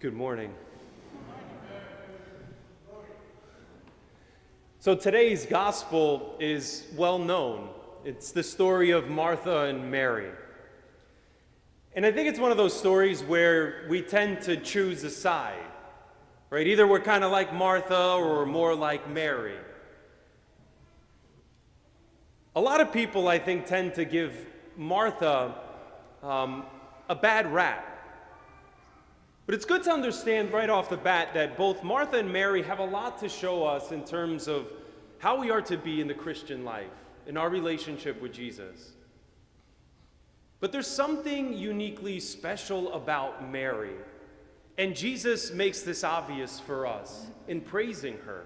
Good morning. So today's gospel is well known. It's the story of Martha and Mary. And I think it's one of those stories where we tend to choose a side, right? Either we're kind of like Martha or we're more like Mary. A lot of people, I think, tend to give Martha a bad rap. But it's good to understand right off the bat that both Martha and Mary have a lot to show us in terms of how we are to be in the Christian life, in our relationship with Jesus. But there's something uniquely special about Mary, and Jesus makes this obvious for us in praising her.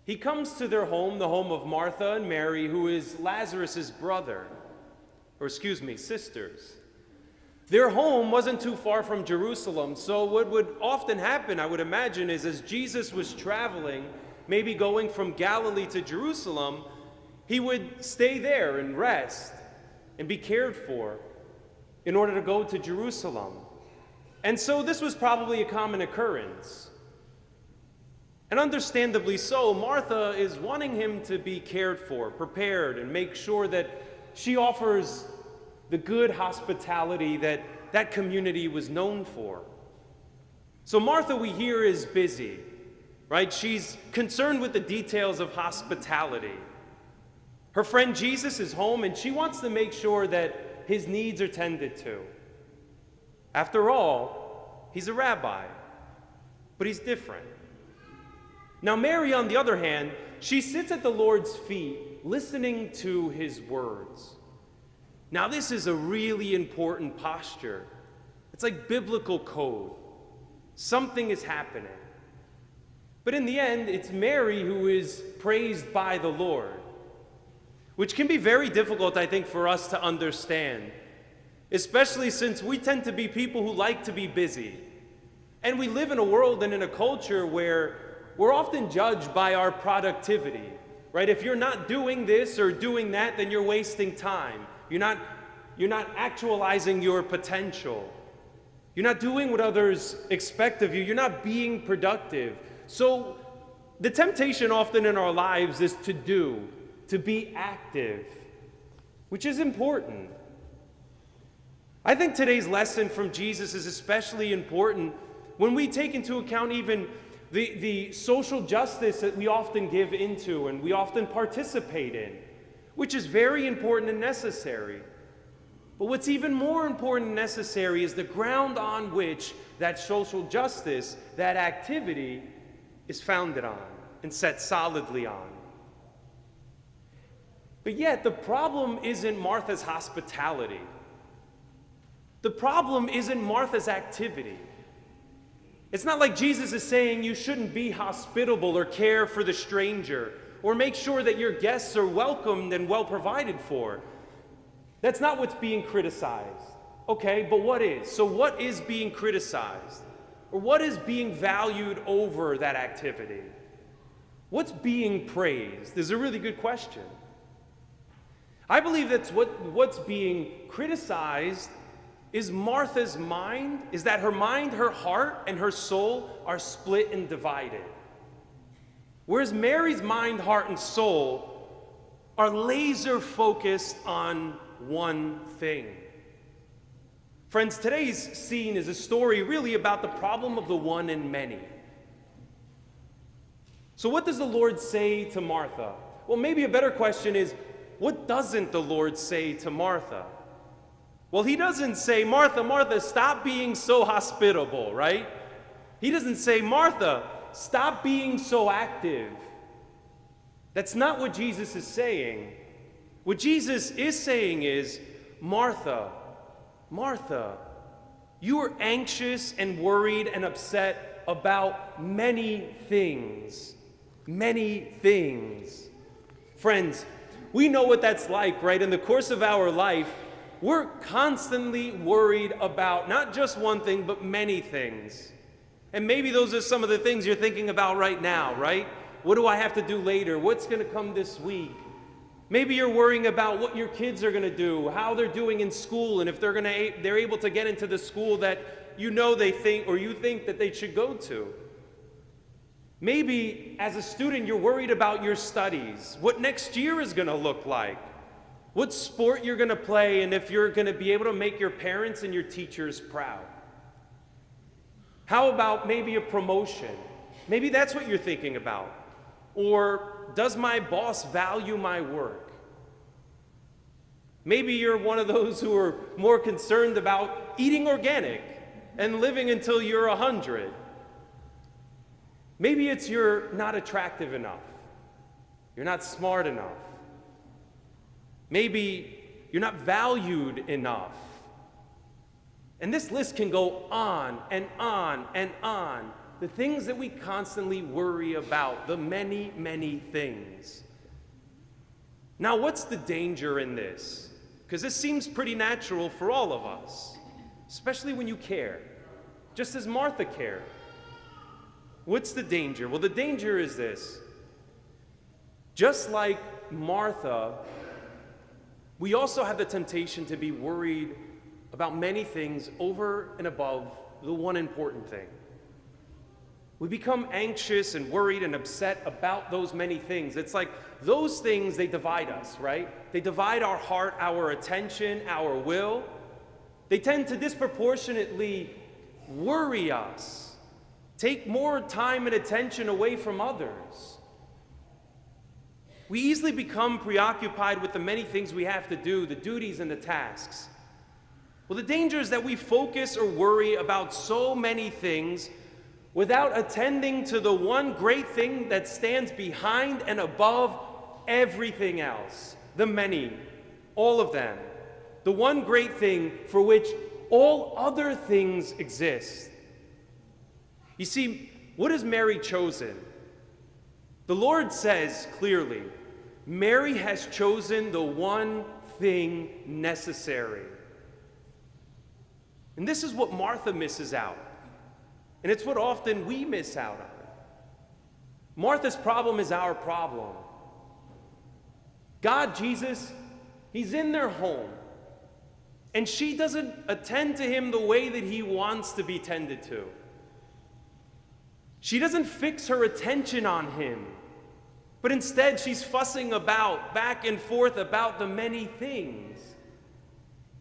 He comes to their home, the home of Martha and Mary, who is Lazarus' sisters. Their home wasn't too far from Jerusalem, so what would often happen, I would imagine, is as Jesus was traveling, maybe going from Galilee to Jerusalem, he would stay there and rest and be cared for in order to go to Jerusalem. And so this was probably a common occurrence. And understandably so, Martha is wanting him to be cared for, prepared, and make sure that she offers the good hospitality that that community was known for. So Martha, we hear, is busy, right? She's concerned with the details of hospitality. Her friend Jesus is home, and she wants to make sure that his needs are tended to. After all, he's a rabbi, but he's different. Now Mary, on the other hand, she sits at the Lord's feet, listening to his words. Now, this is a really important posture. It's like biblical code. Something is happening. But in the end, it's Mary who is praised by the Lord, which can be very difficult, I think, for us to understand, especially since we tend to be people who like to be busy. And we live in a world and in a culture where we're often judged by our productivity, right? If you're not doing this or doing that, then you're wasting time. You're not actualizing your potential. You're not doing what others expect of you. You're not being productive. So the temptation often in our lives is to be active, which is important. I think today's lesson from Jesus is especially important when we take into account even the social justice that we often give into and we often participate in, which is very important and necessary. But what's even more important and necessary is the ground on which that social justice, that activity, is founded on and set solidly on. But yet, the problem isn't Martha's hospitality. The problem isn't Martha's activity. It's not like Jesus is saying you shouldn't be hospitable or care for the stranger, or make sure that your guests are welcomed and well provided for. That's not what's being criticized. Okay, but what is? So what is being criticized? Or what is being valued over that activity? What's being praised is a really good question. I believe that's what's being criticized is Martha's mind, is that her mind, her heart, and her soul are split and divided. Whereas Mary's mind, heart, and soul are laser focused on one thing. Friends, today's scene is a story really about the problem of the one and many. So what does the Lord say to Martha? Well, maybe a better question is, what doesn't the Lord say to Martha? Well, he doesn't say, Martha, Martha, stop being so hospitable, right? He doesn't say, Martha, stop being so active. That's not what Jesus is saying. What Jesus is saying is, Martha, Martha, you are anxious and worried and upset about many things. Many things. Friends, we know what that's like, right? In the course of our life, we're constantly worried about not just one thing, but many things. And maybe those are some of the things you're thinking about right now, right? What do I have to do later? What's going to come this week? Maybe you're worrying about what your kids are going to do, how they're doing in school, and if they're able to get into the school that you know they think, or you think that they should go to. Maybe as a student, you're worried about your studies, what next year is going to look like, what sport you're going to play, and if you're going to be able to make your parents and your teachers proud. How about maybe a promotion? Maybe that's what you're thinking about. Or does my boss value my work? Maybe you're one of those who are more concerned about eating organic and living until you're 100. Maybe it's you're not attractive enough. You're not smart enough. Maybe you're not valued enough. And this list can go on and on and on. The things that we constantly worry about, the many, many things. Now, what's the danger in this? Because this seems pretty natural for all of us, especially when you care, just as Martha cared. What's the danger? Well, the danger is this. Just like Martha, we also have the temptation to be worried about many things over and above the one important thing. We become anxious and worried and upset about those many things. It's like those things, they divide us, right? They divide our heart, our attention, our will. They tend to disproportionately worry us, take more time and attention away from others. We easily become preoccupied with the many things we have to do, the duties and the tasks. Well, the danger is that we focus or worry about so many things without attending to the one great thing that stands behind and above everything else. The many, all of them. The one great thing for which all other things exist. You see, what has Mary chosen? The Lord says clearly, Mary has chosen the one thing necessary. And this is what Martha misses out. And it's what often we miss out on. Martha's problem is our problem. God, Jesus, he's in their home. And she doesn't attend to him the way that he wants to be tended to. She doesn't fix her attention on him. But instead, she's fussing about, back and forth about the many things.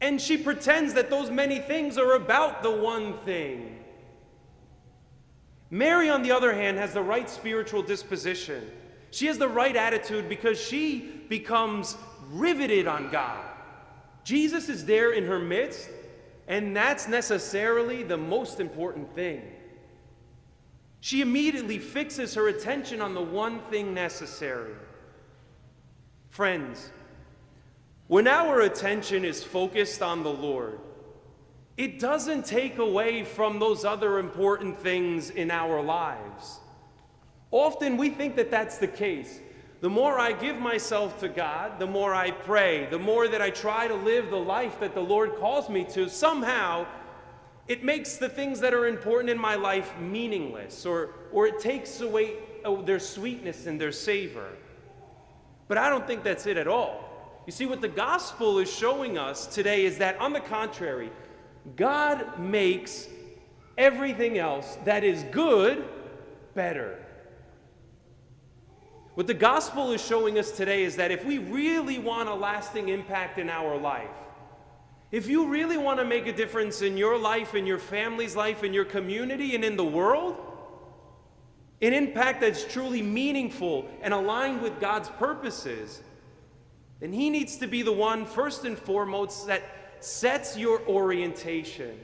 And she pretends that those many things are about the one thing. Mary, on the other hand, has the right spiritual disposition. She has the right attitude because she becomes riveted on God. Jesus is there in her midst, and that's necessarily the most important thing. She immediately fixes her attention on the one thing necessary. Friends, when our attention is focused on the Lord, it doesn't take away from those other important things in our lives. Often we think that that's the case. The more I give myself to God, the more I pray, the more that I try to live the life that the Lord calls me to, somehow it makes the things that are important in my life meaningless, or it takes away their sweetness and their savor. But I don't think that's it at all. You see, what the gospel is showing us today is that, on the contrary, God makes everything else that is good better. What the gospel is showing us today is that if we really want a lasting impact in our life, if you really want to make a difference in your life, in your family's life, in your community, and in the world, an impact that's truly meaningful and aligned with God's purposes, then he needs to be the one, first and foremost, that sets your orientation.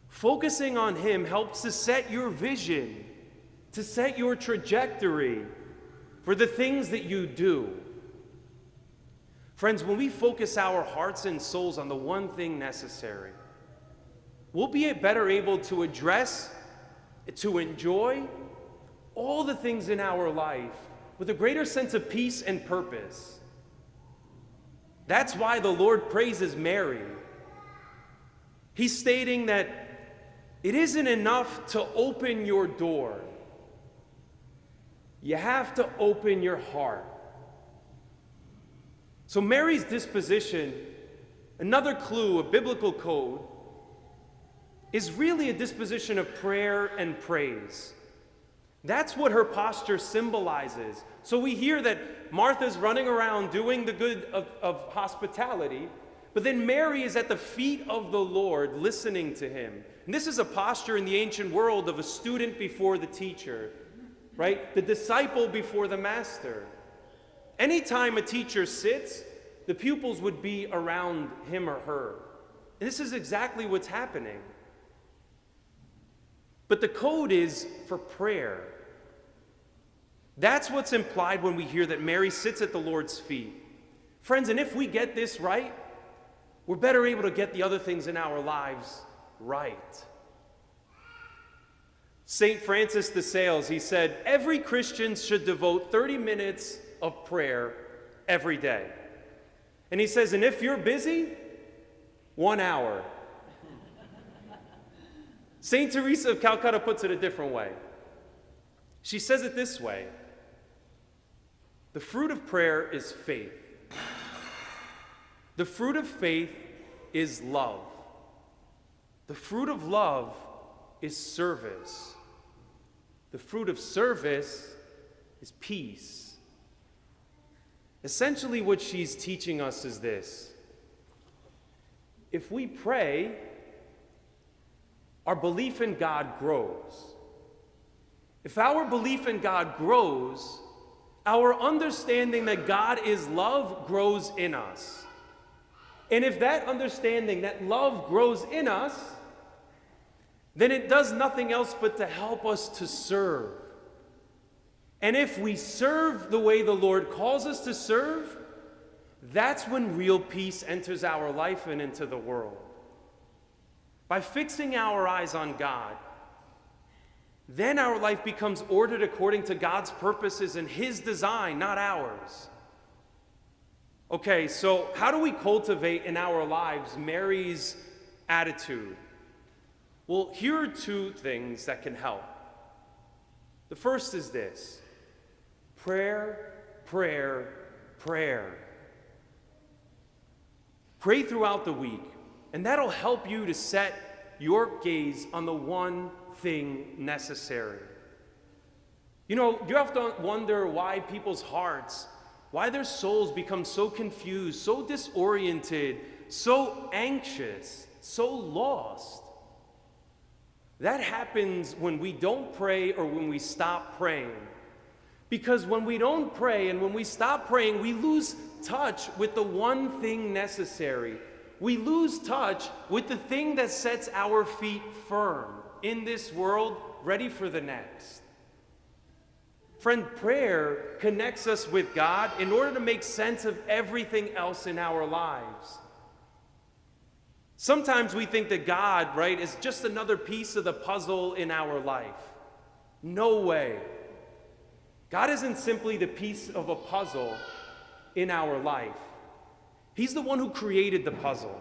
Focusing on him helps to set your vision, to set your trajectory for the things that you do. Friends, when we focus our hearts and souls on the one thing necessary, we'll be better able to address, to enjoy all the things in our life with a greater sense of peace and purpose. That's why the Lord praises Mary. He's stating that it isn't enough to open your door. You have to open your heart. So Mary's disposition, another clue, a biblical code, is really a disposition of prayer and praise. That's what her posture symbolizes. So we hear that Martha's running around doing the good of hospitality, but then Mary is at the feet of the Lord listening to him. And this is a posture in the ancient world of a student before the teacher, right? The disciple before the master. Anytime a teacher sits, the pupils would be around him or her. And this is exactly what's happening. But the code is for prayer. That's what's implied when we hear that Mary sits at the Lord's feet. Friends, and if we get this right, we're better able to get the other things in our lives right. St. Francis de Sales, he said, every Christian should devote 30 minutes of prayer every day. And he says, and if you're busy, 1 hour. St. Teresa of Calcutta puts it a different way. She says it this way: the fruit of prayer is faith. The fruit of faith is love. The fruit of love is service. The fruit of service is peace. Essentially, what she's teaching us is this: if we pray, our belief in God grows. If our belief in God grows, our understanding that God is love grows in us. And if that understanding, that love grows in us, then it does nothing else but to help us to serve. And if we serve the way the Lord calls us to serve, that's when real peace enters our life and into the world. By fixing our eyes on God, then our life becomes ordered according to God's purposes and His design, not ours. Okay, so how do we cultivate in our lives Mary's attitude? Well, here are two things that can help. The first is this: prayer, prayer, prayer. Pray throughout the week, and that'll help you to set your gaze on the one thing necessary. You know, you have to wonder why people's hearts, why their souls become so confused, so disoriented, so anxious, so lost. That happens when we don't pray or when we stop praying. Because when we don't pray and when we stop praying, we lose touch with the one thing necessary. We lose touch with the thing that sets our feet firm in this world, ready for the next. Friend, prayer connects us with God in order to make sense of everything else in our lives. Sometimes we think that God, right, is just another piece of the puzzle in our life. No way. God isn't simply the piece of a puzzle in our life. He's the one who created the puzzle.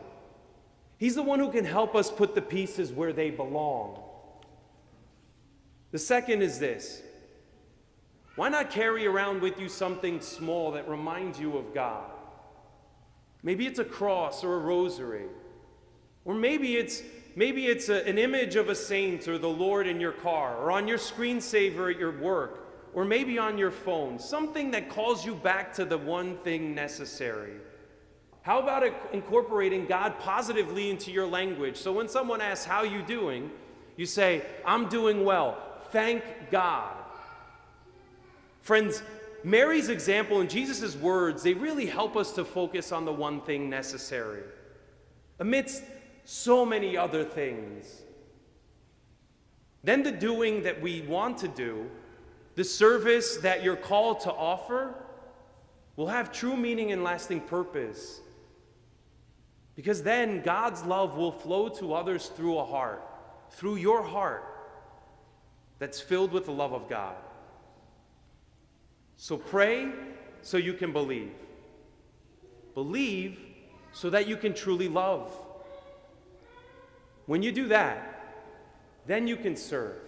He's the one who can help us put the pieces where they belong. The second is this: why not carry around with you something small that reminds you of God? Maybe it's a cross or a rosary. Or maybe it's an image of a saint or the Lord in your car, or on your screensaver at your work, or maybe on your phone. Something that calls you back to the one thing necessary. How about incorporating God positively into your language? So when someone asks, how you doing? You say, I'm doing well. Thank God. Friends, Mary's example and Jesus' words, they really help us to focus on the one thing necessary, amidst so many other things. Then the doing that we want to do, the service that you're called to offer, will have true meaning and lasting purpose. Because then God's love will flow to others through a heart, through your heart, that's filled with the love of God. So pray so you can believe. Believe so that you can truly love. When you do that, then you can serve.